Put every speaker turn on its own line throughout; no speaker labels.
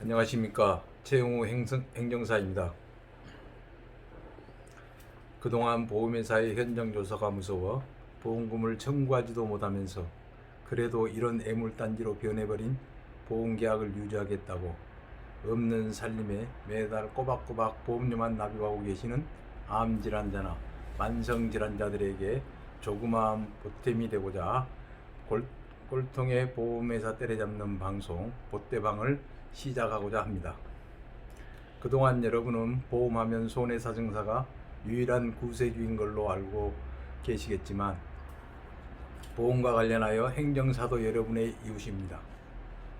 안녕하십니까. 최용우 행정사입니다. 그동안 보험회사의 현장조사가 무서워 보험금을 청구하지도 못하면서 그래도 이런 애물단지로 변해버린 보험계약을 유지하겠다고 없는 살림에 매달 꼬박꼬박 보험료만 납입하고 계시는 암질환자나 만성질환자들에게 조그마한 보탬이 되고자 꼴통의 보험회사 때려잡는 방송 보떼방을 시작하고자 합니다. 그동안 여러분은 보험하면 손해사정사가 유일한 구세주인 걸로 알고 계시겠지만 보험과 관련하여 행정사도 여러분의 이웃입니다.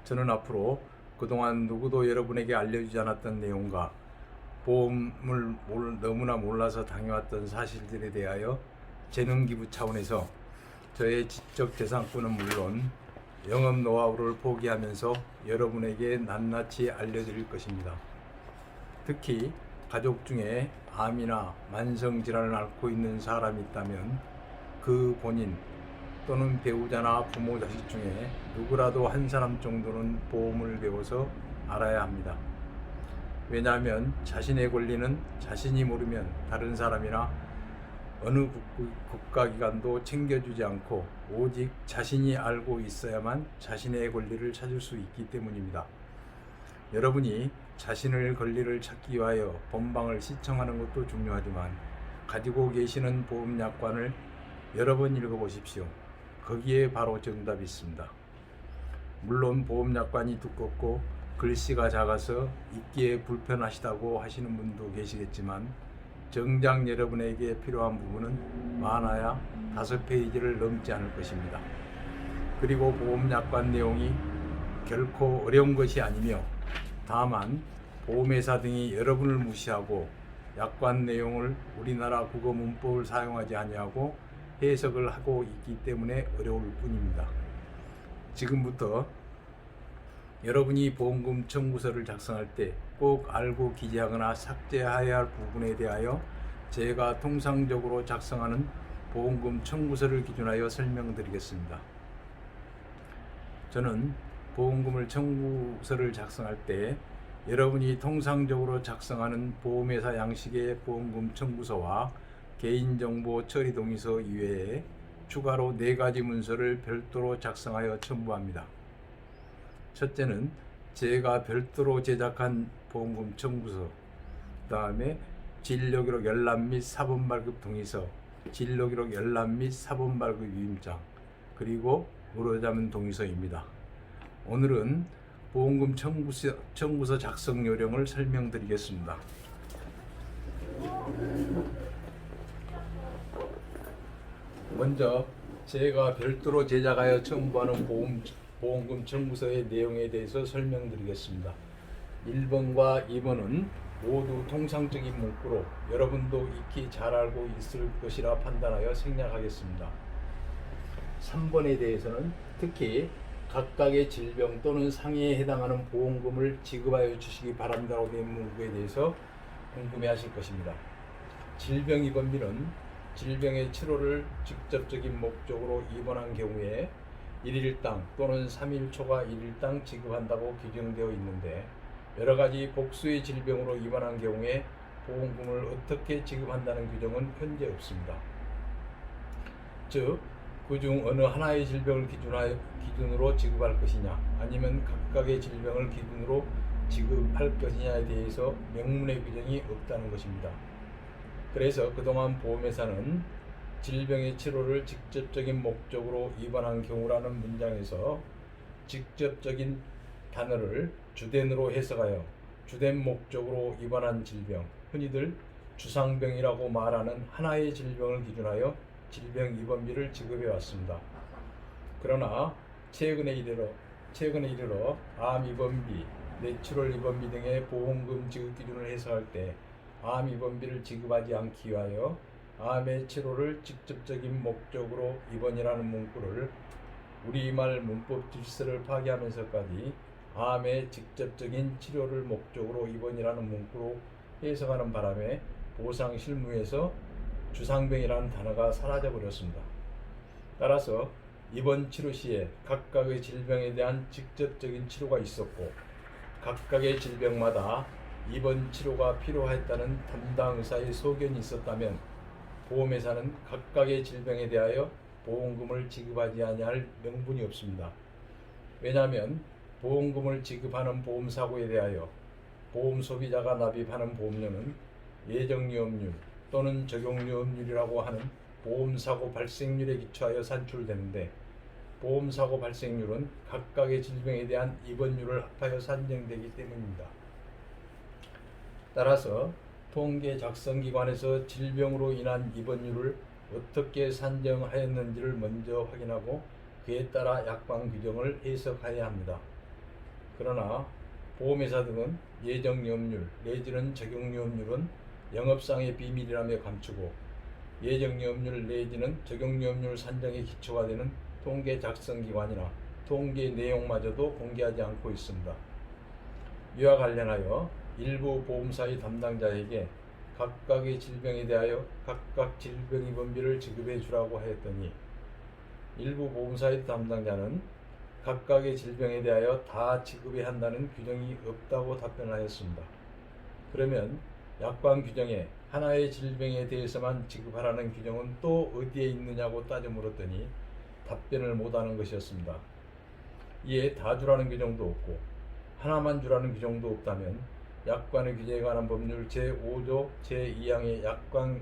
저는 앞으로 그동안 누구도 여러분에게 알려주지 않았던 내용과 보험을 너무나 몰라서 당해왔던 사실들에 대하여 재능기부 차원에서 저의 지적 재산권은 물론 영업 노하우를 포기하면서 여러분에게 낱낱이 알려드릴 것입니다. 특히 가족 중에 암이나 만성질환을 앓고 있는 사람이 있다면 그 본인 또는 배우자나 부모 자식 중에 누구라도 한 사람 정도는 보험을 배워서 알아야 합니다. 왜냐하면 자신의 권리는 자신이 모르면 다른 사람이나 어느 국가기관도 챙겨주지 않고 오직 자신이 알고 있어야만 자신의 권리를 찾을 수 있기 때문입니다. 여러분이 자신의 권리를 찾기 위하여 본방을 시청하는 것도 중요하지만 가지고 계시는 보험약관을 여러 번 읽어보십시오. 거기에 바로 정답이 있습니다. 물론 보험약관이 두껍고 글씨가 작아서 읽기에 불편하시다고 하시는 분도 계시겠지만 정작 여러분에게 필요한 부분은 많아야 5페이지를 넘지 않을 것입니다. 그리고 보험약관 내용이 결코 어려운 것이 아니며 다만 보험회사 등이 여러분을 무시하고 약관 내용을 우리나라 국어 문법을 사용하지 아니하고 해석을 하고 있기 때문에 어려울 뿐입니다. 지금부터 여러분이 보험금 청구서를 작성할 때 꼭 알고 기재하거나 삭제해야 할 부분에 대하여 제가 통상적으로 작성하는 보험금 청구서를 기준하여 설명드리겠습니다. 저는 보험금을 청구서를 작성할 때 여러분이 통상적으로 작성하는 보험회사 양식의 보험금 청구서와 개인정보 처리 동의서 이외에 추가로 4가지 문서를 별도로 작성하여 첨부합니다. 첫째는 제가 별도로 제작한 보험금 청구서, 그 다음에 진료기록 열람 및 사본 발급 동의서, 진료기록 열람 및 사본 발급 위임장, 그리고 의료자문 동의서입니다. 오늘은 보험금 청구서 작성 요령을 설명드리겠습니다. 먼저 제가 별도로 제작하여 첨부하는 보험금 청구서의 내용에 대해서 설명드리겠습니다. 1번과 2번은 모두 통상적인 문구로 여러분도 익히 잘 알고 있을 것이라 판단하여 생략하겠습니다. 3번에 대해서는 특히 각각의 질병 또는 상해에 해당하는 보험금을 지급하여 주시기 바랍니다라고 된 문구에 대해서 궁금해하실 것입니다. 질병 입원비는 질병의 치료를 직접적인 목적으로 입원한 경우에 1일당 또는 3일 초과 1일당 지급한다고 규정되어 있는데 여러가지 복수의 질병으로 입원한 경우에 보험금을 어떻게 지급한다는 규정은 현재 없습니다. 즉, 그중 어느 하나의 질병을 기준으로 지급할 것이냐 아니면 각각의 질병을 기준으로 지급할 것이냐에 대해서 명문의 규정이 없다는 것입니다. 그래서 그동안 보험회사는 질병의 치료를 직접적인 목적으로 입원한 경우라는 문장에서 직접적인 단어를 주된으로 해석하여 주된 목적으로 입원한 질병, 흔히들 주상병이라고 말하는 하나의 질병을 기준하여 질병 입원비를 지급해 왔습니다. 그러나 최근에 이르러 암 입원비, 뇌출혈 입원비 등의 보험금 지급 기준을 해석할 때 암 입원비를 지급하지 않기 위하여 암의 치료를 직접적인 목적으로 입원이라는 문구를 우리말 문법 질서를 파괴하면서까지 암의 직접적인 치료를 목적으로 입원이라는 문구로 해석하는 바람에 보상 실무에서 주상병이라는 단어가 사라져버렸습니다. 따라서 입원 치료 시에 각각의 질병에 대한 직접적인 치료가 있었고 각각의 질병마다 입원 치료가 필요했다는 담당 의사의 소견이 있었다면 보험회사는 각각의 질병에 대하여 보험금을 지급하지 아니할 명분이 없습니다. 왜냐하면 보험금을 지급하는 보험사고에 대하여 보험 소비자가 납입하는 보험료는 예정요금률 또는 적용요금률이라고 하는 보험사고 발생률에 기초하여 산출되는데, 보험사고 발생률은 각각의 질병에 대한 입원율을 합하여 산정되기 때문입니다. 따라서 통계 작성기관에서 질병으로 인한 입원율을 어떻게 산정하였는지를 먼저 확인하고 그에 따라 약관 규정을 해석해야 합니다. 그러나 보험회사 등은 예정요금률 내지는 적용요금률은 영업상의 비밀이라며 감추고 예정요금률 내지는 적용요금률 산정의 기초가 되는 통계 작성기관이나 통계 내용마저도 공개하지 않고 있습니다. 이와 관련하여 일부 보험사의 담당자에게 각각의 질병에 대하여 각각 질병입원비를 지급해 주라고 하였더니 일부 보험사의 담당자는 각각의 질병에 대하여 다 지급해야 한다는 규정이 없다고 답변하였습니다. 그러면 약관 규정에 하나의 질병에 대해서만 지급하라는 규정은 또 어디에 있느냐고 따져 물었더니 답변을 못하는 것이었습니다. 이에 다 주라는 규정도 없고 하나만 주라는 규정도 없다면 약관의 규제에 관한 법률 제5조 제2항의 약관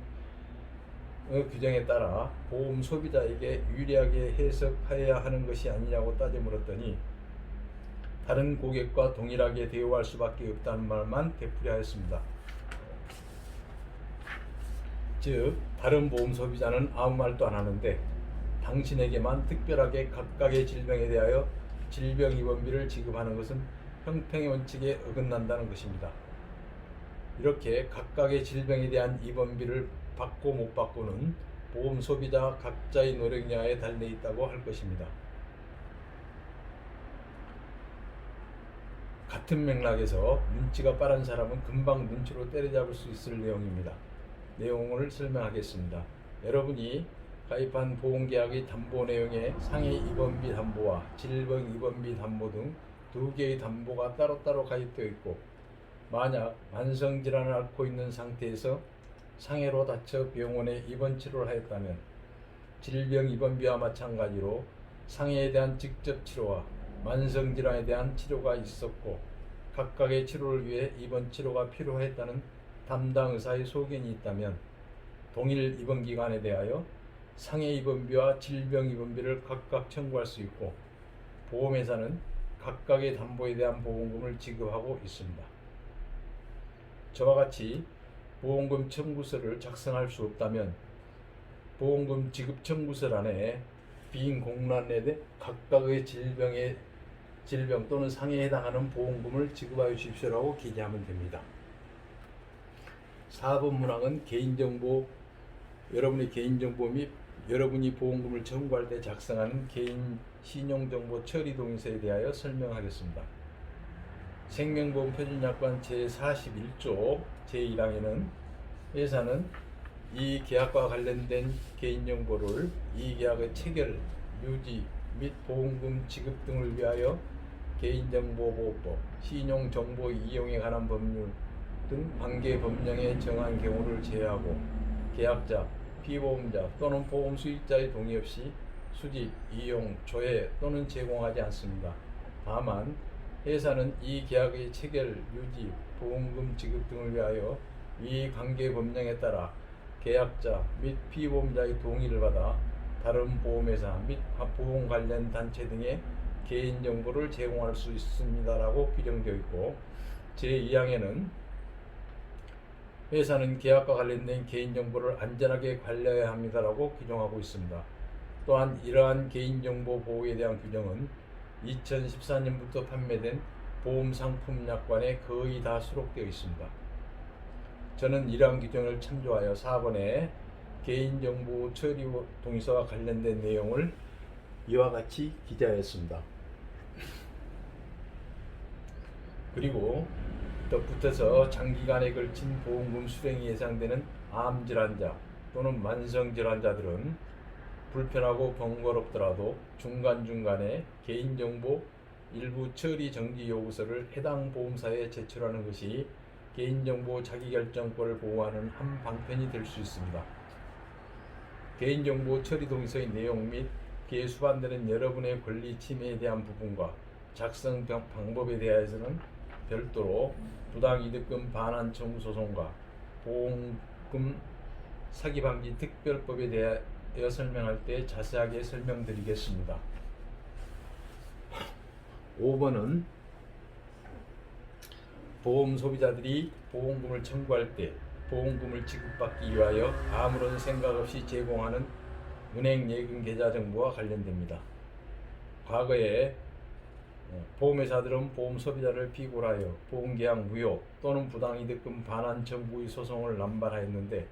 규정에 따라 보험 소비자에게 유리하게 해석해야 하는 것이 아니냐고 따져 물었더니 다른 고객과 동일하게 대우할 수밖에 없다는 말만 되풀이하였습니다. 즉 다른 보험 소비자는 아무 말도 안 하는데 당신에게만 특별하게 각각의 질병에 대하여 질병입원비를 지급하는 것은 형평의 원칙에 어긋난다는 것입니다. 이렇게 각각의 질병에 대한 입원비를 받고 못 받고는 보험 소비자 각자의 노력량에 달려 있다고 할 것입니다. 같은 맥락에서 눈치가 빠른 사람은 금방 눈치로 때려잡을 수 있을 내용입니다. 내용을 설명하겠습니다. 여러분이 가입한 보험계약의 담보 내용에 상해 입원비 담보와 질병 입원비 담보 등 두 개의 담보가 따로따로 가입되어 있고, 만약 만성질환을 앓고 있는 상태에서 상해로 다쳐 병원에 입원 치료를 하였다면 질병 입원비와 마찬가지로 상해에 대한 직접 치료와 만성질환에 대한 치료가 있었고 각각의 치료를 위해 입원 치료가 필요했다는 담당 의사의 소견이 있다면 동일 입원기간에 대하여 상해 입원비와 질병 입원비를 각각 청구할 수 있고, 보험회사는 각각의 담보에 대한 보험금을 지급하고 있습니다. 저와 같이 보험금 청구서를 작성할 수 없다면 보험금 지급 청구서란에 빈 공란에 각각의 질병 또는 상해에 해당하는 보험금을 지급하여 주십시오라고 기재하면 됩니다. 4번 문항은 개인정보, 여러분의 개인정보 및 여러분이 보험금을 청구할 때 작성하는 개인 신용정보 처리 동의서에 대하여 설명하겠습니다. 생명보험 표준약관 제41조 제1항에는 회사는 이 계약과 관련된 개인정보를 이 계약의 체결, 유지 및 보험금 지급 등을 위하여 개인정보보호법, 신용정보 이용에 관한 법률 등 관계 법령에 정한 경우를 제외하고 계약자, 피보험자 또는 보험 수익자의 동의 없이 수집, 이용, 조회 또는 제공하지 않습니다. 다만 회사는 이 계약의 체결, 유지, 보험금 지급 등을 위하여 이 관계 법령에 따라 계약자 및 피보험자의 동의를 받아 다른 보험회사 및 보험 관련 단체 등의 개인정보를 제공할 수 있습니다라고 규정되어 있고, 제2항에는 회사는 계약과 관련된 개인정보를 안전하게 관리해야 합니다라고 규정하고 있습니다. 또한 이러한 개인정보 보호에 대한 규정은 2014년부터 판매된 보험상품약관에 거의 다 수록되어 있습니다. 저는 이러한 규정을 참조하여 4번에 개인정보 처리 동의서와 관련된 내용을 이와 같이 기재하였습니다. 그리고 덧붙여서 장기간에 걸친 보험금 수령이 예상되는 암질환자 또는 만성질환자들은 불편하고 번거롭더라도 중간중간에 개인정보 일부 처리 정지 요구서를 해당 보험사에 제출하는 것이 개인정보 자기결정권을 보호하는 한 방편이 될 수 있습니다. 개인정보 처리 동의서의 내용 및 그에 수반되는 여러분의 권리 침해에 대한 부분과 작성 방법에 대해서는 별도로 부당이득금 반환 청구 소송과 보험금 사기 방지 특별법에 대하여 설명할 때 자세하게 설명드리겠습니다. 5번은 보험 소비자들이 보험금을 청구할 때 보험금을 지급받기 위하여 아무런 생각 없이 제공하는 은행 예금 계좌 정보와 관련됩니다. 과거에 보험회사들은 보험 소비자를 피고로 하여 보험계약 무효 또는 부당이득금 반환 청구의 소송을 남발하였는데,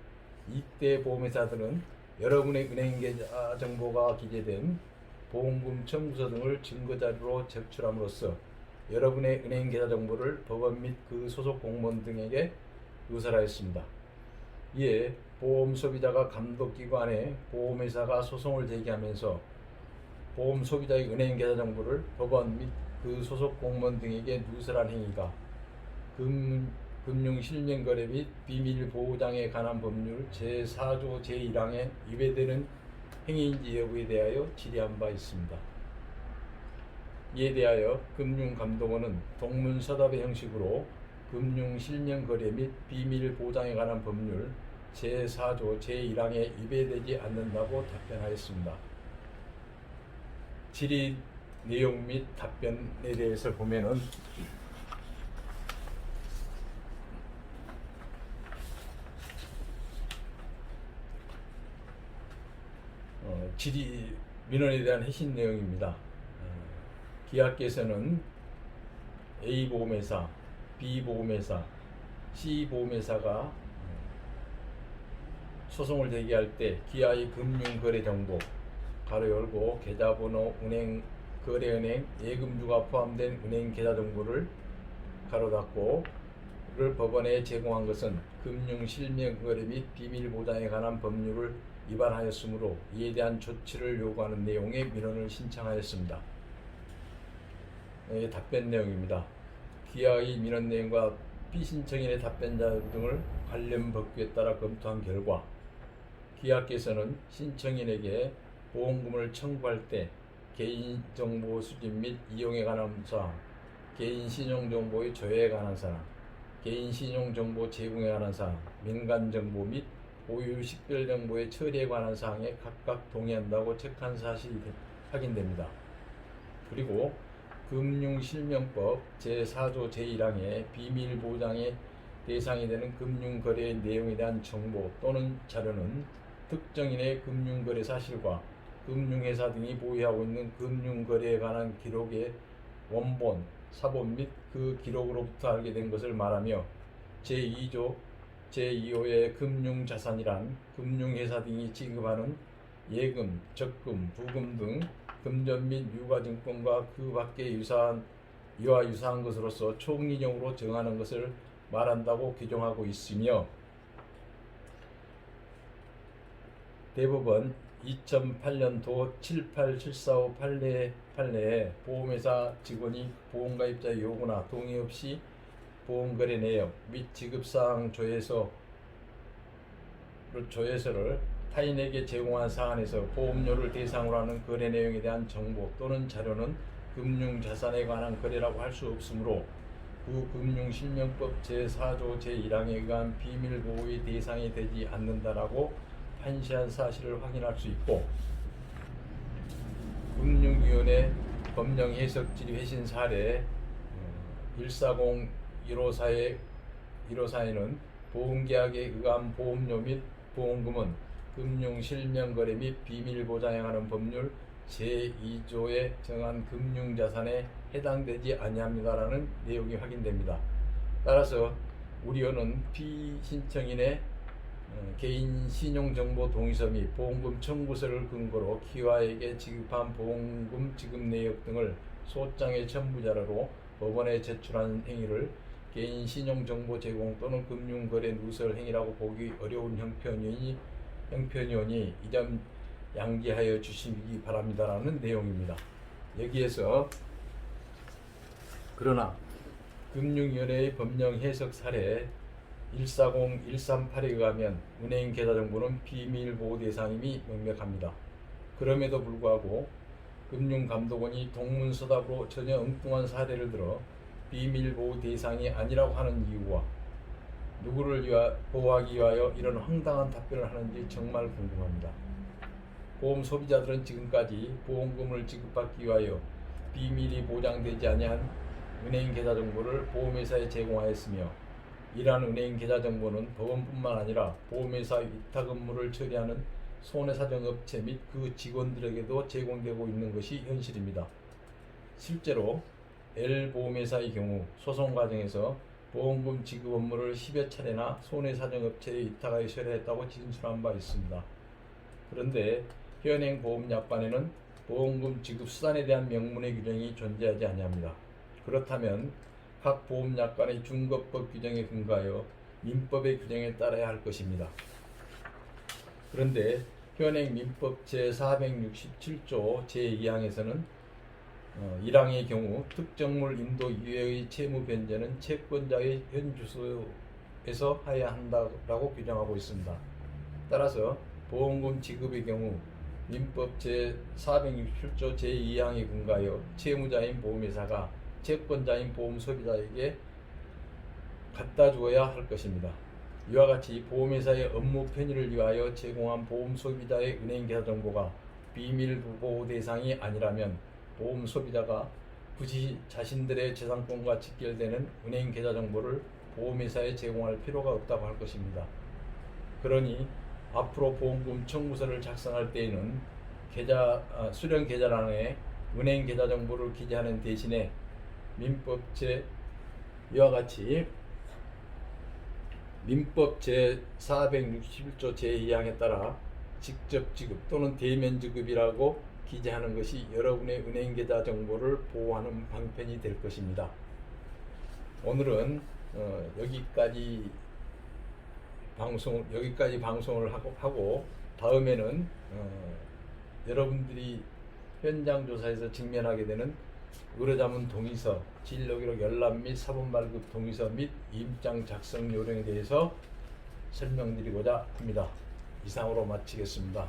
이때 보험회사들은 여러분의 은행 계좌 정보가 기재된 보험금 청구서 등을 증거자료로 제출함으로써 여러분의 은행 계좌 정보를 법원 및 그 소속 공무원 등에게 누설하였습니다. 이에 보험 소비자가 감독기관에 보험회사가 소송을 제기하면서 보험 소비자의 은행 계좌 정보를 법원 및 그 소속 공무원 등에게 누설한 행위가 금융실명거래 및 비밀보호장에 관한 법률 제4조 제1항에 위배되는 행위인지 여부에 대하여 질의한 바 있습니다. 이에 대하여 금융감독원은 동문서답의 형식으로 금융실명거래 및 비밀보장에 관한 법률 제4조 제1항에 위배되지 않는다고 답변하였습니다. 질의 내용 및 답변에 대해서 보면은 질의 민원에 대한 해신 내용입니다. 기하께서는 A보험회사, B보험회사, C보험회사가 소송을 제기할 때 기하의 금융거래정보 가로 열고 계좌번호, 은행, 거래은행, 예금주가 포함된 은행 계좌정보를 가로 닫고를 법원에 제공한 것은 금융실명거래 및 비밀보장에 관한 법률을 위반하였으므로 이에 대한 조치를 요구하는 내용의 민원을 신청하였습니다. 답변 내용입니다. 기하의 민원 내용과 피신청인의 답변자 등을 관련 법규에 따라 검토한 결과 기하께서는 신청인에게 보험금을 청구할 때 개인정보 수집 및 이용에 관한 사항, 개인신용정보의 조회에 관한 사항, 개인신용정보 제공에 관한 사항, 민간정보 및 보유 식별정보의 처리에 관한 사항에 각각 동의한다고 체크한 사실이 확인됩니다. 그리고 금융실명법 제4조 제1항에 비밀보장의 대상이 되는 금융거래의 내용에 대한 정보 또는 자료는 특정인의 금융거래 사실과 금융회사 등이 보유하고 있는 금융거래에 관한 기록의 원본, 사본 및 그 기록으로부터 알게 된 것을 말하며 제2조 제2호의 금융자산이란 금융회사 등이 지급하는 예금, 적금, 부금 등 금전 및 유가증권과 그 밖의 이와 유사한 것으로서 총인용으로 정하는 것을 말한다고 규정하고 있으며, 대법원 2008년도 787458 판례에 보험회사 직원이 보험가입자 요구나 동의 없이 보험거래 내역 및 지급사항 조회서를 타인에게 제공한 사안에서 보험료를 대상으로 하는 거래 내용에 대한 정보 또는 자료는 금융자산에 관한 거래라고 할 수 없으므로 그 금융실명법 제4조 제1항에 의한 비밀보호의 대상이 되지 않는다라고 판시한 사실을 확인할 수 있고, 금융위원회 법령해석 질의 회신 사례 140-154에는 보험계약에 의한 보험료 및 보험금은 금융실명거래 및 비밀보장에 관한 법률 제2조에 정한 금융자산에 해당되지 아니합니다라는 내용이 확인됩니다. 따라서 우리원은 피신청인의 개인 신용정보 동의서 및 보험금 청구서를 근거로 기화에게 지급한 보험금 지급 내역 등을 소장의 첨부자료로 법원에 제출한 행위를 개인 신용정보 제공 또는 금융거래 누설 행위라고 보기 어려운 형편이오니 이 점 양지하여 주시기 바랍니다라는 내용입니다. 여기에서 그러나 금융위원회의 법령 해석 사례 140-138에 의하면 은행 계좌 정보는 비밀 보호 대상임이 명백합니다. 그럼에도 불구하고 금융감독원이 동문서답으로 전혀 엉뚱한 사례를 들어 비밀 보호 대상이 아니라고 하는 이유와 누구를 보호하기 위하여 이런 황당한 답변을 하는지 정말 궁금합니다. 보험 소비자들은 지금까지 보험금을 지급받기 위하여 비밀이 보장되지 아니한 은행 계좌 정보를 보험회사에 제공하였으며, 이러한 은행 계좌 정보는 법원뿐만 아니라 보험회사 위탁 업무를 처리하는 손해사정업체 및 그 직원들에게도 제공되고 있는 것이 현실입니다. 실제로 L보험회사의 경우 소송 과정에서 보험금 지급 업무를 10여 차례나 손해사정업체에 위탁하여 처리했다고 진술한 바 있습니다. 그런데 현행 보험약관에는 보험금 지급 수단에 대한 명문의 규정이 존재하지 아니합니다. 그렇다면 각 보험약관의 중거법 규정에 근거하여 민법의 규정에 따라야 할 것입니다. 그런데 현행 민법 제467조 제2항에서는 1항의 경우 특정물 인도 이외의 채무 변제는 채권자의 현 주소에서 하여야 한다라고 규정하고 있습니다. 따라서 보험금 지급의 경우 민법 제467조 제2항에 근거하여 채무자인 보험회사가 채권자인 보험 소비자에게 갖다 주어야 할 것입니다. 이와 같이 보험회사의 업무 편의를 위하여 제공한 보험 소비자의 은행 계좌 정보가 비밀 보호 대상이 아니라면 보험 소비자가 굳이 자신들의 재산권과 직결되는 은행 계좌 정보를 보험회사에 제공할 필요가 없다고 할 것입니다. 그러니 앞으로 보험금 청구서를 작성할 때에는 수령 계좌란에 은행 계좌 정보를 기재하는 대신에 이와 같이 민법 제461조 제2항에 따라 직접 지급 또는 대면 지급이라고 기재하는 것이 여러분의 은행 계좌 정보를 보호하는 방편이 될 것입니다. 오늘은 여기까지 방송을 하고 다음에는 여러분들이 현장 조사에서 직면하게 되는 의뢰자문 동의서, 진료기록 열람 및 사본 발급 동의서 및 임장 작성 요령에 대해서 설명드리고자 합니다. 이상으로 마치겠습니다.